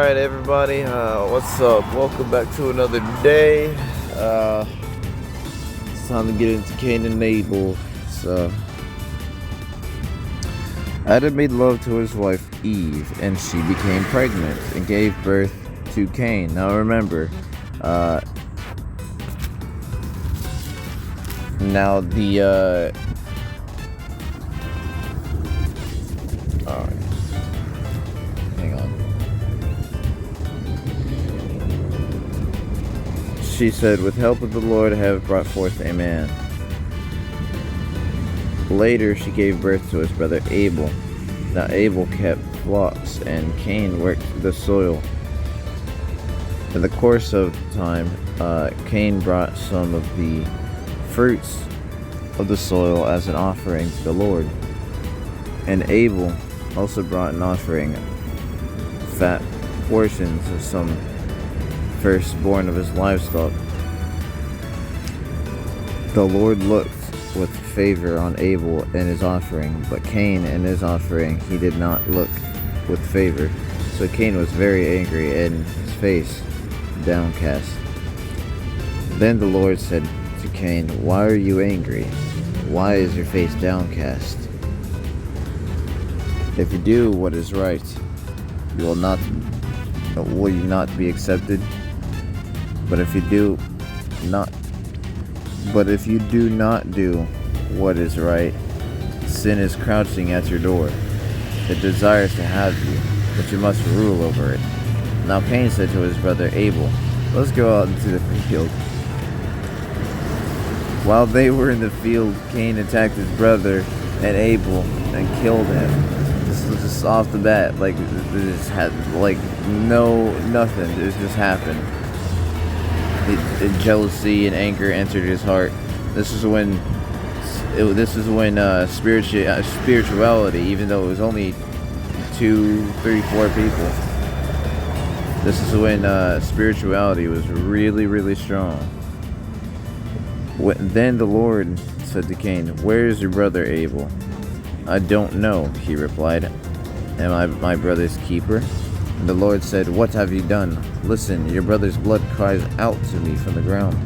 Alright everybody, what's up? Welcome back to another day. It's time to get into Cain and Abel. Adam made love to his wife Eve, and she became pregnant and gave birth to Cain. Now remember, now the, alright. Hang on. She said, "With help of the Lord I have brought forth a man." Later she gave birth to his brother Abel. Now Abel kept flocks, and Cain worked the soil. In the course of time, Cain brought some of the fruits of the soil as an offering to the Lord. And Abel also brought an offering, fat portions of some firstborn of his livestock. The Lord looked with favor on Abel and his offering, but Cain and his offering he did not look with favor. So Cain was very angry and his face downcast. Then the Lord said to Cain, "Why are you angry? Why is your face downcast? If you do what is right, will you not be accepted? But if you do not do what is right, sin is crouching at your door. It desires to have you, but you must rule over it." Now Cain said to his brother Abel, "Let's go out into the field." While they were in the field, Cain attacked his brother and Abel and killed him. This was just off the bat, like this had nothing. It just happened. Jealousy and anger entered his heart. This is when spirituality, even though it was only 2, 3, 4 people, this is when spirituality was really, really strong. Then the Lord said to Cain, "Where is your brother Abel?" "I don't know," he replied. "Am I my brother's keeper?" And the Lord said, "What have you done? Listen, your brother's blood cries out to me from the ground.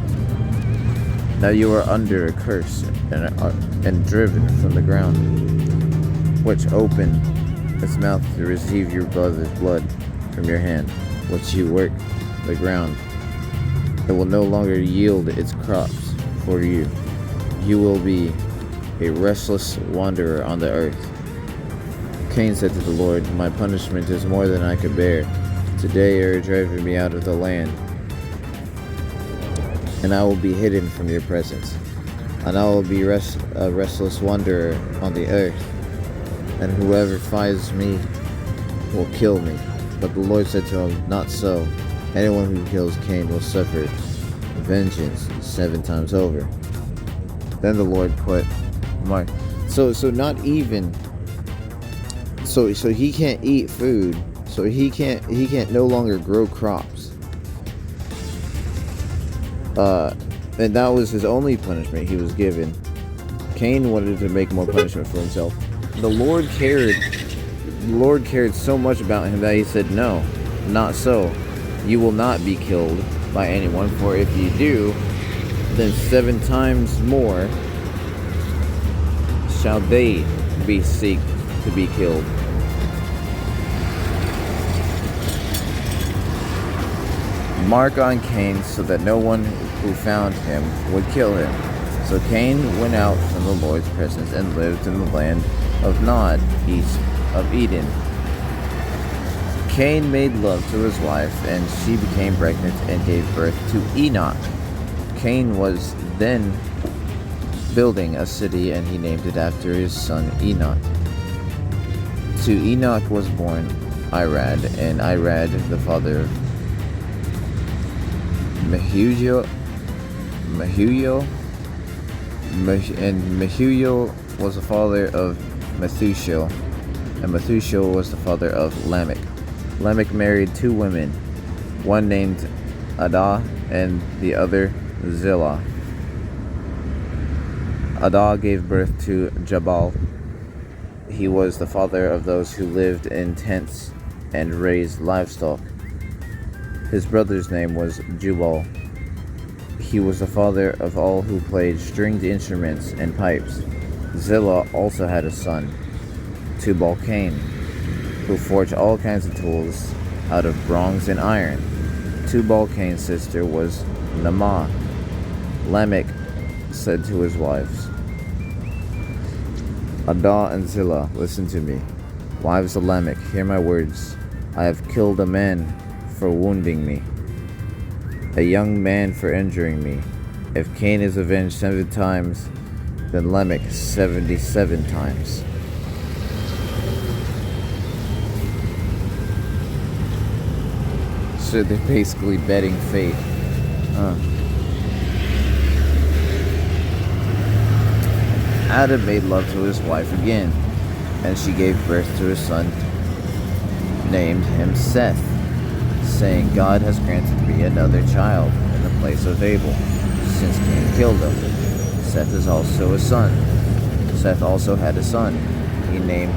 Now you are under a curse and driven from the ground, which opened its mouth to receive your brother's blood from your hand, which you work the ground. It will no longer yield its crops for you. You will be a restless wanderer on the earth." Cain said to the Lord, "My punishment is more than I could bear. Today you are driving me out of the land, and I will be hidden from your presence, and I will be a restless wanderer on the earth, and whoever finds me will kill me." But the Lord said to him, "Not so. Anyone who kills Cain will suffer vengeance 7 times over." Then the Lord put Mark. So he can't eat food. So he can't no longer grow crops. And that was his only punishment he was given. Cain wanted to make more punishment for himself. The Lord cared so much about him that he said, "No, not so. You will not be killed by anyone, for if you do, then 7 times more shall they seek to be killed." Mark on Cain so that no one who found him would kill him. So Cain went out from the Lord's presence and lived in the land of Nod, east of Eden. Cain made love to his wife, and she became pregnant and gave birth to Enoch. Cain was then building a city, and he named it after his son Enoch. To Enoch was born Irad, and Irad the father of Mehujael, and Mehujael was the father of Methuselah, and Methuselah was the father of Lamech. Lamech married 2 women, one named Adah and the other Zillah. Adah gave birth to Jabal. He was the father of those who lived in tents and raised livestock. His brother's name was Jubal. He was the father of all who played stringed instruments and pipes. Zillah also had a son, Tubal-Cain, who forged all kinds of tools out of bronze and iron. Tubal-Cain's sister was Naamah. Lamech said to his wives, Adah and Zillah, listen to me. Wives of Lamech, hear my words. I have killed a man for wounding me, a young man for injuring me. If Cain is avenged 7 times, then Lamech 77 times. So they're basically betting fate. Adam made love to his wife again, and she gave birth to a son, named him Seth, saying, God has granted me another child in the place of Abel, since Cain killed him. Seth is also a son. Seth also had a son. He named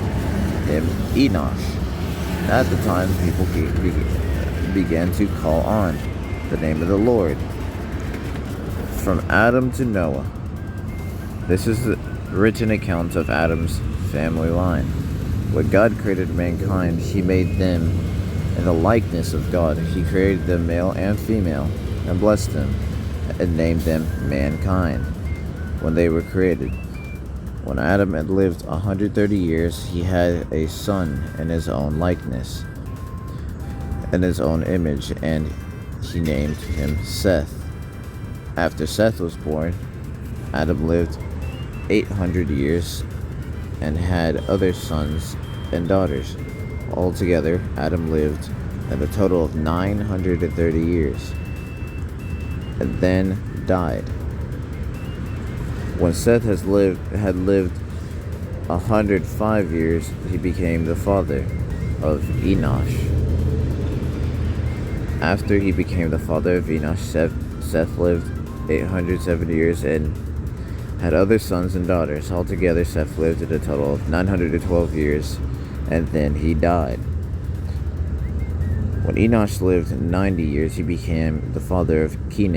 him Enosh. At the time, people began to call on the name of the Lord. From Adam to Noah. This is the written account of Adam's family line. When God created mankind, he made them in the likeness of God. He created them male and female, and blessed them, and named them mankind when they were created. When Adam had lived 130 years, he had a son in his own likeness, in his own image, and he named him Seth. After Seth was born, Adam lived 800 years and had other sons and daughters. Altogether, Adam lived at a total of 930 years and then died. When Seth had lived 105 years, he became the father of Enosh. After he became the father of Enosh, Seth lived 870 years and had other sons and daughters. Altogether, Seth lived at a total of 912 years, and then he died. When Enosh lived 90 years, he became the father of Cain.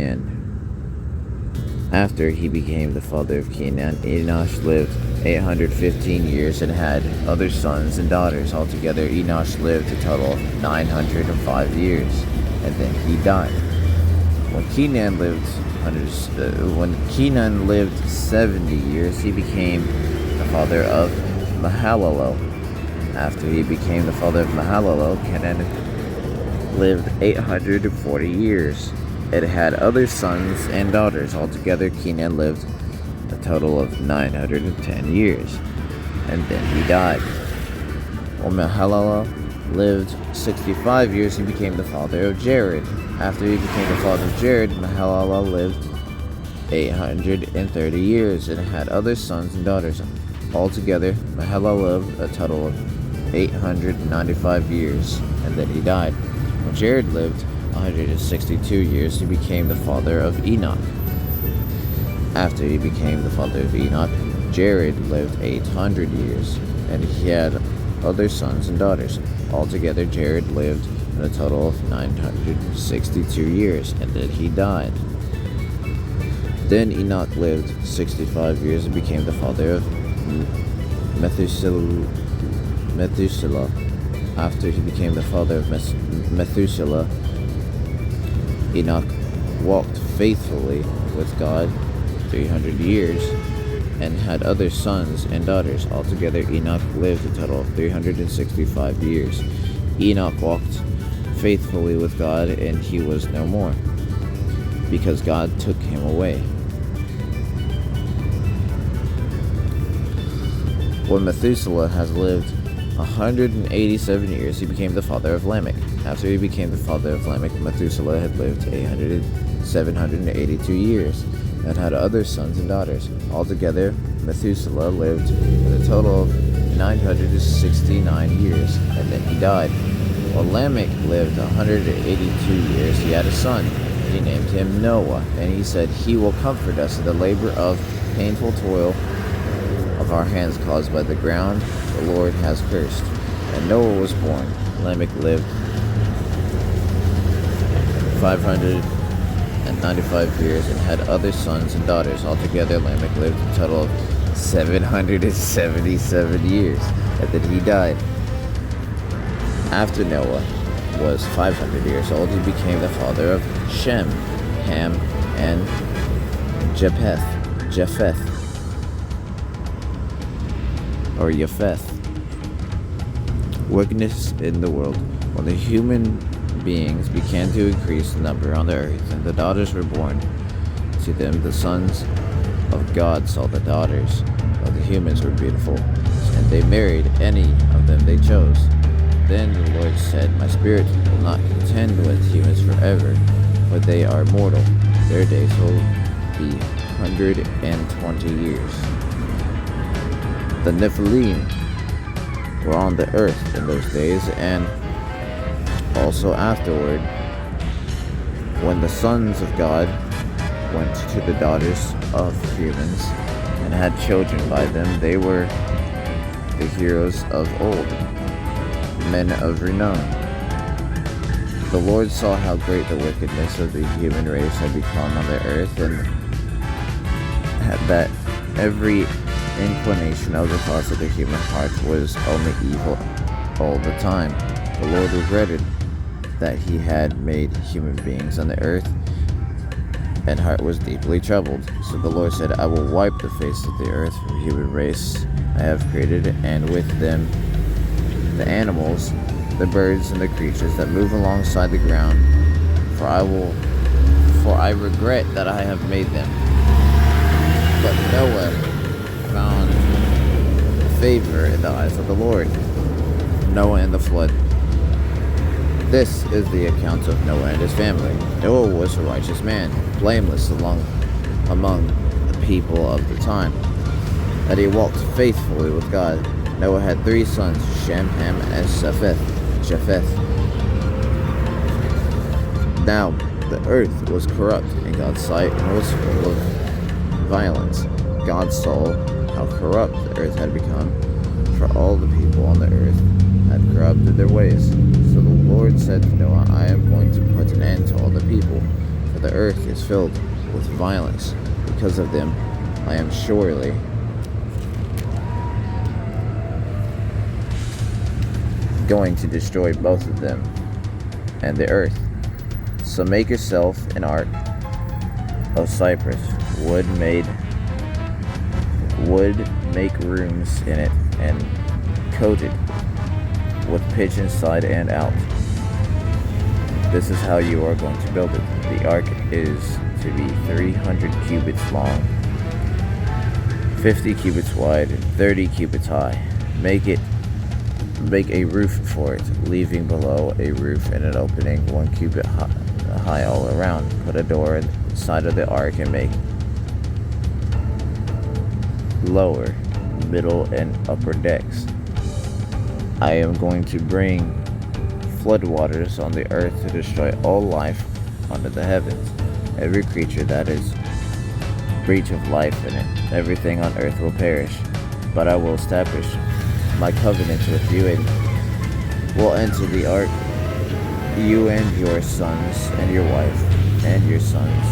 After he became the father of Cain, Enosh lived 815 years and had other sons and daughters. Altogether, Enosh lived a total of 905 years, and then he died. When Cain lived 70 years, he became the father of Mahalalel. After he became the father of Mahalalel, Cain lived 840 years. It had other sons and daughters. Altogether, Cain lived a total of 910 years, and then he died. When Mahalalel lived 65 years, he became the father of Jared. After he became the father of Jared, Mahalalel lived 830 years and had other sons and daughters. Altogether, Mahalalel lived a total of 895 years, and then he died. When Jared lived 162 years, he became the father of Enoch. After he became the father of Enoch, Jared lived 800 years, and he had other sons and daughters. Altogether, Jared lived a total of 962 years, and then he died. Then Enoch lived 65 years and became the father of Methuselah. After he became the father of Methuselah, Enoch walked faithfully with God 300 years and had other sons and daughters. Altogether, Enoch lived a total of 365 years. Enoch walked faithfully with God, and he was no more, because God took him away. When Methuselah has lived 187 years, he became the father of Lamech. After he became the father of Lamech, Methuselah had lived 782 years and had other sons and daughters. Altogether, Methuselah lived a total of 969 years, and then he died. When Lamech lived 182 years, he had a son. He named him Noah, and he said, he will comfort us in the labor of painful toil of our hands caused by the ground the Lord has cursed. And Noah was born. Lamech lived 595 years and had other sons and daughters. Altogether, Lamech lived a total of 777 years, and then he died. After Noah was 500 years old, he became the father of Shem, Ham, and Japheth, or Japheth. Wickedness in the world. When the human beings began to increase in number on the earth, and the daughters were born to them, the sons of God saw the daughters of the humans were beautiful, and they married any of them they chose. Then the Lord said, My spirit will not contend with humans forever, for they are mortal. Their days will be 120 years. The Nephilim were on the earth in those days, and also afterward, when the sons of God went to the daughters of humans and had children by them, they were the heroes of old, men of renown. The Lord saw how great the wickedness of the human race had become on the earth, and that every inclination of the thoughts of the human heart was only evil all the time. The Lord regretted that he had made human beings on the earth, and heart was deeply troubled. So the Lord said, I will wipe the face of the earth from the human race I have created, and with them the animals, the birds, and the creatures that move alongside the ground, for I regret that I have made them. But Noah found favor in the eyes of the Lord. Noah and the flood. This is the account of Noah and his family. Noah was a righteous man, blameless among the people of the time, that he walked faithfully with God. Noah had 3 sons, Shem, Ham, and Japheth. Now the earth was corrupt in God's sight and was full of violence. God saw how corrupt the earth had become, for all the people on the earth had corrupted their ways. So the Lord said to Noah, I am going to put an end to all the people, for the earth is filled with violence. Because of them, I am surely going to destroy both of them and the earth. So make yourself an ark of cypress wood, make rooms in it, and coat it with pitch inside and out. This is how you are going to build it. The ark is to be 300 cubits long, 50 cubits wide, and 30 cubits high. Make a roof for it, leaving below a roof and an opening 1 cubit high all around. Put a door inside of the ark and make lower, middle, and upper decks. I am going to bring floodwaters on the earth to destroy all life under the heavens. Every creature that is breach of life in it, everything on earth will perish. But I will establish my covenant with you, and will enter the ark, you and your sons, and your wife, and your sons.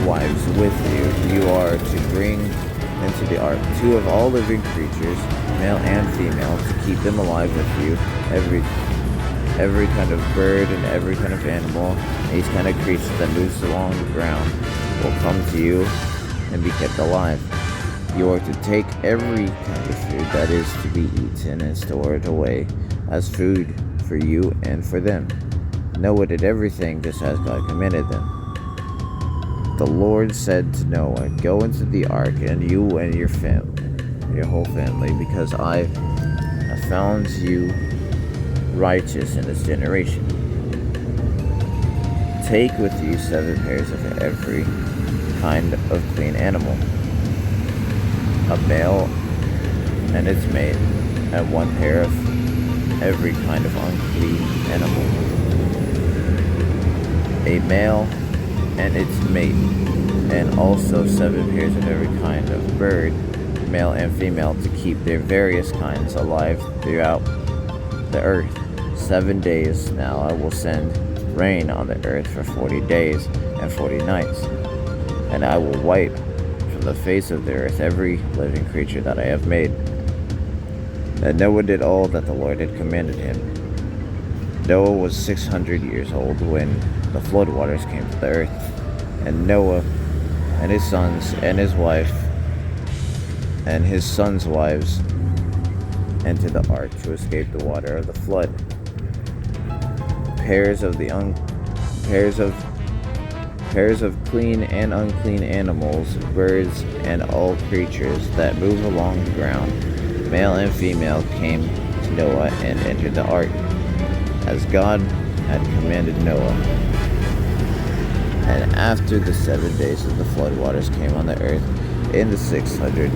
Wives with you. You are to bring into the ark 2 of all living creatures, male and female, to keep them alive with you. Every kind of bird and every kind of animal, each kind of creature that moves along the ground will come to you and be kept alive. You are to take every kind of food that is to be eaten and store it away as food for you and for them. Noah did everything just as God commanded them. The Lord said to Noah, Go into the ark, and you and your family, your whole family, because I have found you righteous in this generation. Take with you 7 pairs of every kind of clean animal, a male and its mate, and 1 pair of every kind of unclean animal, a male and its mate, and also 7 pairs of every kind of bird, male and female, to keep their various kinds alive throughout the earth. 7 days now I will send rain on the earth for 40 days and 40 nights, and I will wipe from the face of the earth every living creature that I have made. And Noah did all that the Lord had commanded him. Noah was 600 years old when the flood waters came to the earth, and Noah and his sons and his wife and his sons' wives entered the ark to escape the water of the flood. Pairs of clean and unclean animals, birds, and all creatures that move along the ground, male and female, came to Noah and entered the ark, as God had commanded Noah. And after the 7 days of the flood waters came on the earth, in the 600th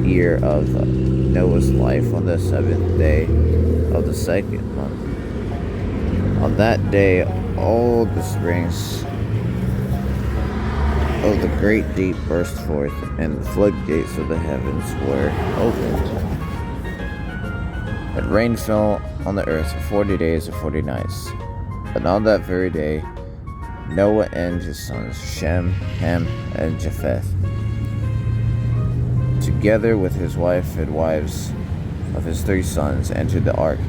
year of Noah's life, on the 7th day of the 2nd month. On that day, all the springs of the great deep burst forth, and the floodgates of the heavens were opened. And rain fell on the earth for 40 days and 40 nights. And on that very day, Noah and his sons, Shem, Ham, and Japheth, together with his wife and wives of his 3 sons, entered the ark.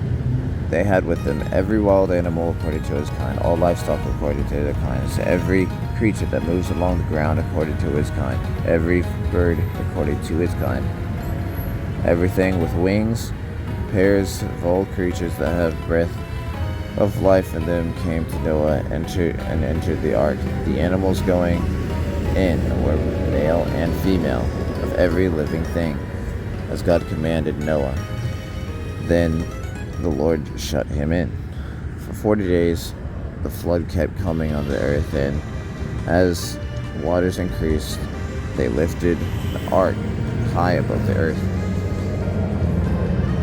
They had with them every wild animal according to his kind, all livestock according to their kinds, every creature that moves along the ground according to his kind, every bird according to his kind, everything with wings, pairs of all creatures that have breath of life in them came to Noah and entered the ark. The animals going in were male and female, of every living thing, as God commanded Noah. Then the Lord shut him in. For 40 days the flood kept coming on the earth, and as waters increased, they lifted the ark high above the earth.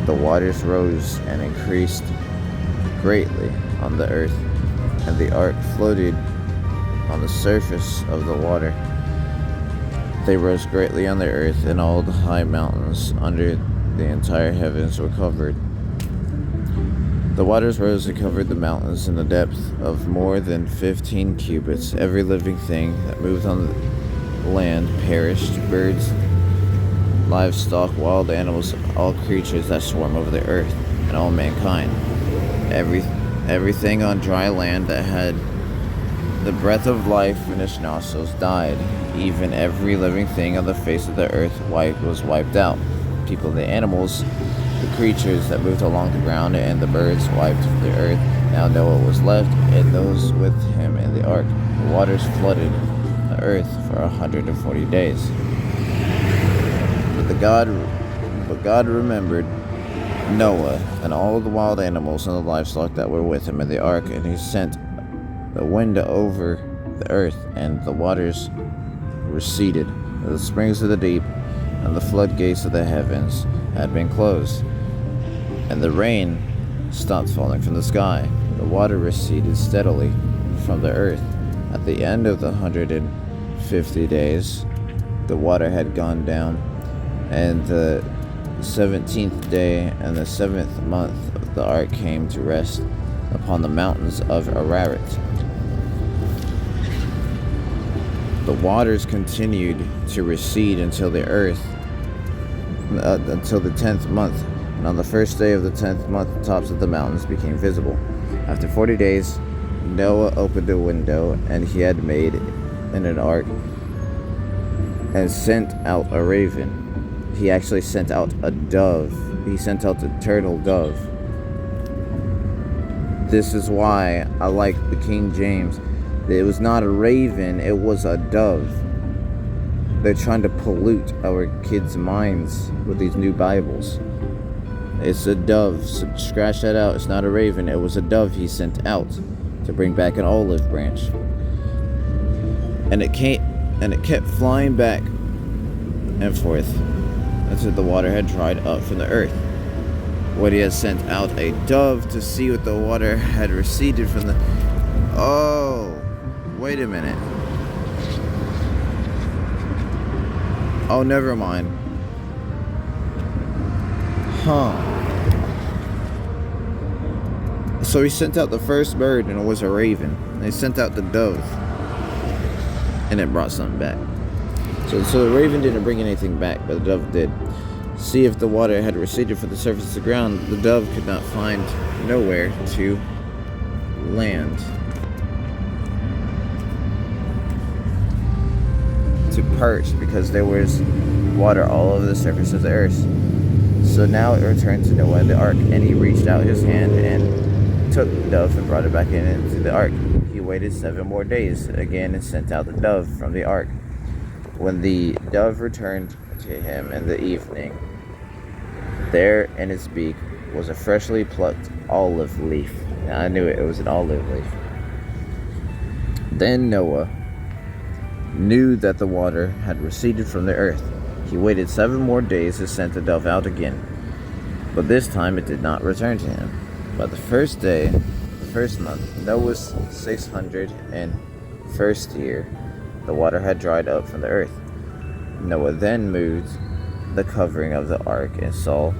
The waters rose and increased greatly on the earth, and the ark floated on the surface of the water. They rose greatly on the earth, and all the high mountains under the entire heavens were covered. The waters rose and covered the mountains in the depth of more than 15 cubits. Every living thing that moved on the land perished, birds, livestock, wild animals, all creatures that swarm over the earth, and all mankind. Everything on dry land that had the breath of life in its nostrils died. Even every living thing on the face of the earth was wiped out. People, the animals, the creatures that moved along the ground, and the birds wiped from the earth. Now Noah was left, and those with him in the ark. The waters flooded the earth for 140 days. But God remembered Noah and all the wild animals and the livestock that were with him in the ark, and he sent the wind over the earth, and the waters receded. The springs of the deep and the floodgates of the heavens had been closed, and the rain stopped falling from the sky. The water receded steadily from the earth. At the end of the 150 days, the water had gone down, and the 17th day and the 7th month the ark came to rest upon the mountains of Ararat. The waters continued to recede until the 10th month, and on the first day of the 10th month the tops of the mountains became visible. After 40 days, Noah opened a window, and he had made in an ark, and sent out a raven. He actually sent out a dove. He sent out a turtle dove. This is why I like the King James. It was not a raven, it was a dove. They're trying to pollute our kids' minds with these new Bibles. It's a dove, so scratch that out. It's not a raven, it was a dove he sent out to bring back an olive branch. And it kept flying back and forth until the water had dried up from the earth. When he had sent out a dove to see what the water had receded from the... Oh, wait a minute. Oh, never mind. Huh. So he sent out the first bird, and it was a raven. And he sent out the dove, and it brought something back. So the raven didn't bring anything back, but the dove did. See if the water had receded from the surface of the ground. The dove could not find nowhere to land, to perch, because there was water all over the surface of the earth. So now it returned to Noah in the ark, and he reached out his hand and took the dove and brought it back into the ark. He waited 7 more days again and sent out the dove from the ark. When the dove returned to him in the evening, there in its beak was a freshly plucked olive leaf. Now, I knew it was an olive leaf. Then Noah knew that the water had receded from the earth. He waited 7 more days and sent the dove out again, but this time it did not return to him. By the first day, the first month, Noah's 601st year, the water had dried up from the earth. Noah then moved the covering of the ark and saw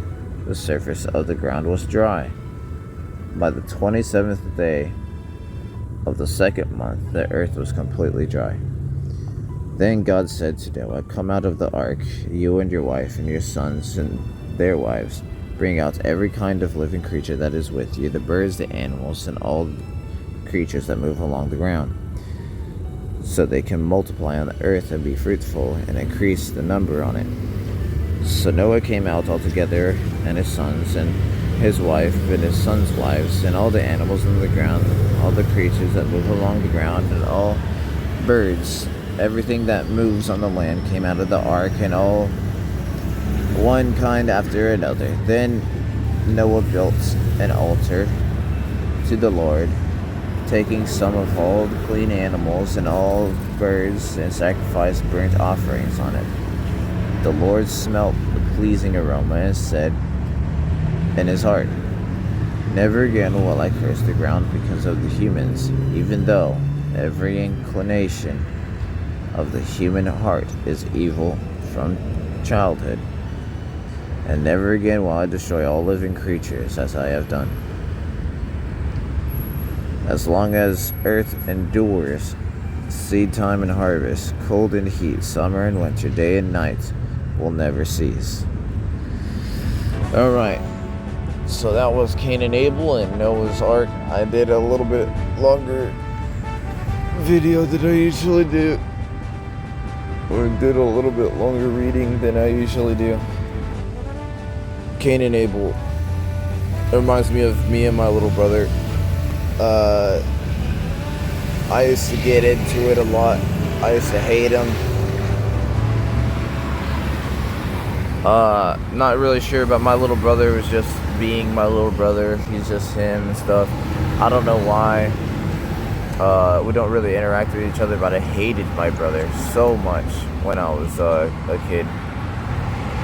the surface of the ground was dry. By the 27th day of the 2nd month, the earth was completely dry. Then God said to Noah, "Come out of the ark, you and your wife and your sons and their wives. Bring out every kind of living creature that is with you, the birds, the animals, and all creatures that move along the ground, so they can multiply on the earth and be fruitful and increase the number on it." So Noah came out altogether, and his sons, and his wife, and his sons' wives, and all the animals on the ground, all the creatures that move along the ground, and all birds. Everything that moves on the land came out of the ark, and all one kind after another. Then Noah built an altar to the Lord, taking some of all the clean animals and all birds, and sacrificed burnt offerings on it. The Lord smelt the pleasing aroma and said in his heart, "Never again will I curse the ground because of the humans, even though every inclination of the human heart is evil from childhood. And never again will I destroy all living creatures as I have done. As long as earth endures, seed time and harvest, cold and heat, summer and winter, day and night will never cease." Alright, so that was Cain and Abel and Noah's Ark. I did a little bit longer video than I usually do, or did a little bit longer reading than I usually do. Cain and Abel, it reminds me of me and my little brother. I used to get into it a lot. I used to hate him. Not really sure about my little brother. It was just being my little brother. He's just him and stuff. I don't know why. We don't really interact with each other, but I hated my brother so much when I was a kid.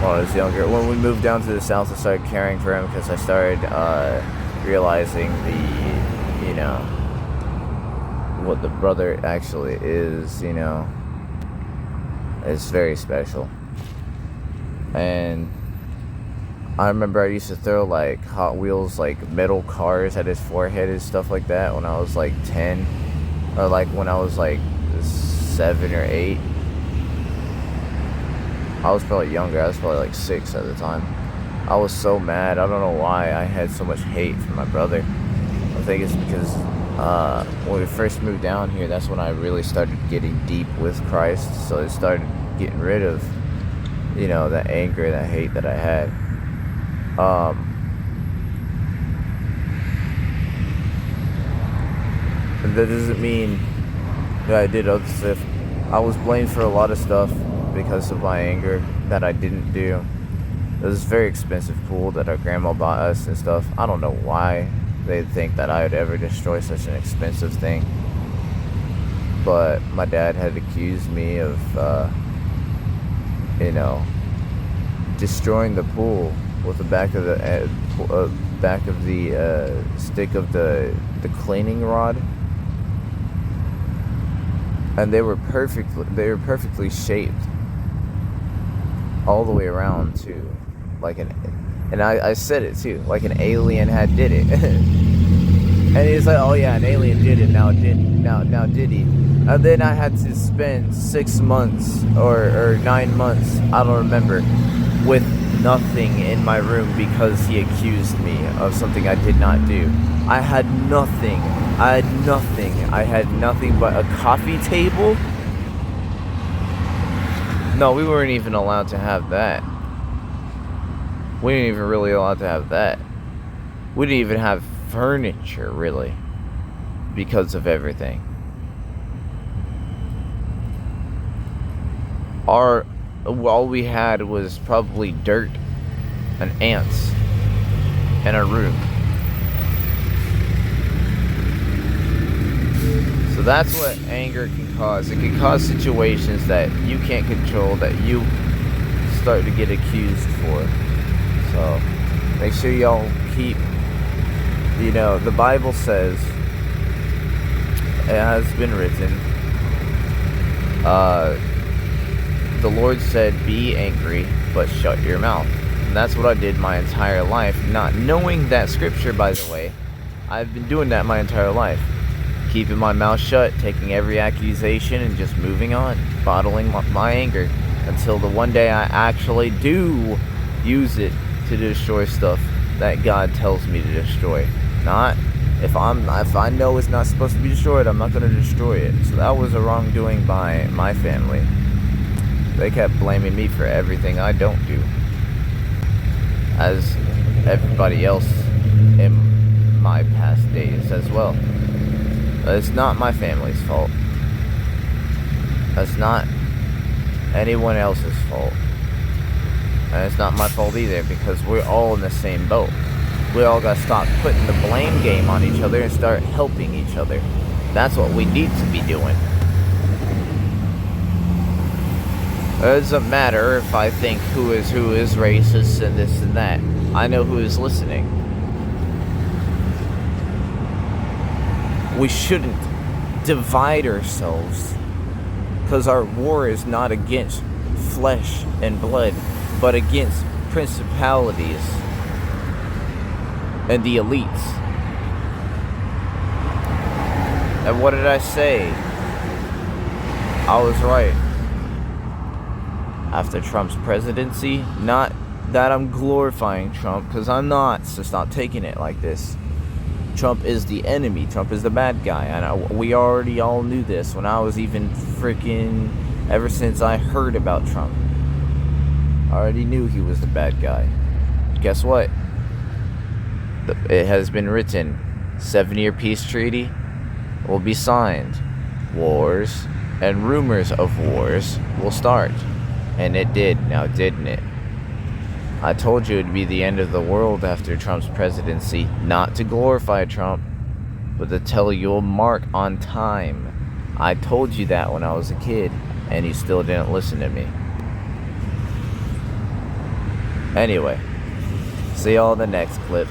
When I was younger. When we moved down to the south, I started caring for him because I started realizing what the brother actually is, It's very special. And I remember I used to throw like Hot Wheels, like metal cars at his forehead and stuff like that when I was like 10, or like when I was like 7 or 8. I was probably younger. I was probably like 6 at the time. I was so mad. I don't know why I had so much hate for my brother. I think it's because when we first moved down here, that's when I really started getting deep with Christ. So it started getting rid of, that anger, that hate that I had. That doesn't mean that I did other stuff. I was blamed for a lot of stuff because of my anger that I didn't do. It was a very expensive pool that our grandma bought us and stuff. I don't know why they'd think that I would ever destroy such an expensive thing. But my dad had accused me of, destroying the pool with the back of the stick of the cleaning rod. And they were perfectly shaped all the way around too, and I said it too, like an alien had did it. And he's like, oh yeah, an alien did it. Now did he? And then I had to spend 6 months or 9 months, I don't remember, with nothing in my room because he accused me of something I did not do. I had nothing. I had nothing but a coffee table. No, we weren't even allowed to have that. We weren't even really allowed to have that. We didn't even have furniture, really, because of everything. All we had was probably dirt and ants in our room. So that's what anger can cause. It can cause situations that you can't control, that you start to get accused for. So make sure y'all keep, the Bible says, it has been written, the Lord said, be angry, but shut your mouth. And that's what I did my entire life, not knowing that scripture, by the way. I've been doing that my entire life. Keeping my mouth shut, taking every accusation, and just moving on. Bottling my anger until the one day I actually do use it to destroy stuff that God tells me to destroy. Not, if I know it's not supposed to be destroyed, I'm not going to destroy it. So that was a wrongdoing by my family. They kept blaming me for everything I don't do, as everybody else in my past days as well. It's not my family's fault. That's not anyone else's fault. And it's not my fault either, because we're all in the same boat. We all got to stop putting the blame game on each other and start helping each other. That's what we need to be doing. It doesn't matter if I think who is racist and this and that. I know who is listening. We shouldn't divide ourselves, because our war is not against flesh and blood, but against principalities and the elites. And what did I say? I was right. After Trump's presidency, not that I'm glorifying Trump, because I'm not, so stop taking it like this. Trump is the enemy. Trump is the bad guy. And we already all knew this when I was even ever since I heard about Trump. I already knew he was the bad guy. Guess what? It has been written. 7-year peace treaty will be signed. Wars and rumors of wars will start. And it did, now didn't it? I told you it'd be the end of the world after Trump's presidency. Not to glorify Trump, but to tell you a mark on time. I told you that when I was a kid, and you still didn't listen to me. Anyway, see y'all in the next clip.